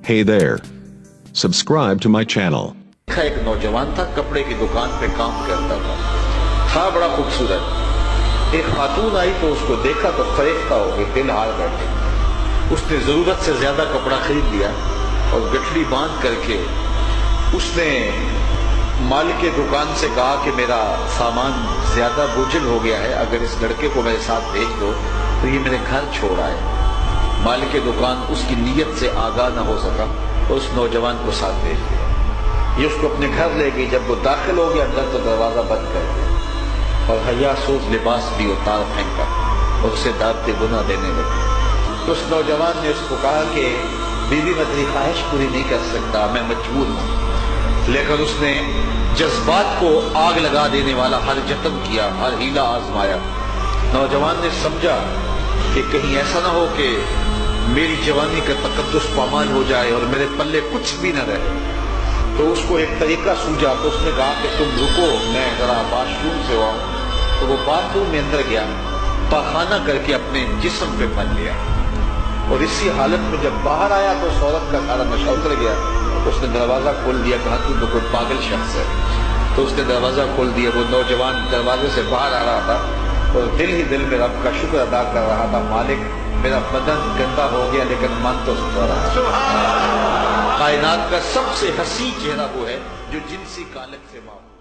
Hey there. Subscribe to my channel. एक नौजवान था, कपड़े की दुकान पे काम करता था बड़ा खूबसूरत। एक खातून आई तो उसको देखा तो फरेख्ता हो गई, दिल हार बैठे। उसने जरूरत से ज्यादा कपड़ा खरीद लिया और गठड़ी बांध करके उसने मालिक के दुकान से कहा कि मेरा सामान ज्यादा बोझिल हो गया है, अगर इस लड़के को मेरे साथ भेज दो तो ये मेरे घर छोड़ आए। मालिक के दुकान उसकी नीयत से आगाह न हो सका और उस नौजवान को साथ भेज दिया। ये उसको अपने घर ले गई। जब वो दाखिल हो गया अंदर तो दरवाजा बंद कर दिया और हयासोज लिबास भी उतार फेंका और उसे दावते गुना देने लगे। तो उस नौजवान ने उसको कहा कि बीवी मैं तेरी ख्वाहिश पूरी नहीं कर सकता, मैं मजबूर हूँ। लेकिन उसने जज्बात को आग लगा देने वाला हर जतन किया, हर हीला आजमाया। नौजवान ने समझा कि कहीं ऐसा ना हो कि मेरी जवानी का तकद्दुस पामाल हो जाए और मेरे पल्ले कुछ भी न रहे। तो उसको एक तरीका सूझा, तो उसने कहा कि तुम रुको, मैं जरा बाथरूम से आऊं। तो वो बाथरूम में अंदर गया, पाखाना करके अपने जिस्म पे मल लिया और इसी हालत में जब बाहर आया तो उस औरत का सारा नशा उतर गया। तो उसने दरवाजा खोल दिया, कहा तू तो कोई पागल शख्स है। तो उसने दरवाजा खोल दिया। वो नौजवान दरवाजे से बाहर आ रहा था और दिल ही दिल में रब का शुक्र अदा कर रहा था, मालिक मेरा बदन गंदा हो गया लेकिन मन तो सुधरा रहा। कायनात का सबसे हसी चेहरा वो है जो जिनसी कालक से माफ।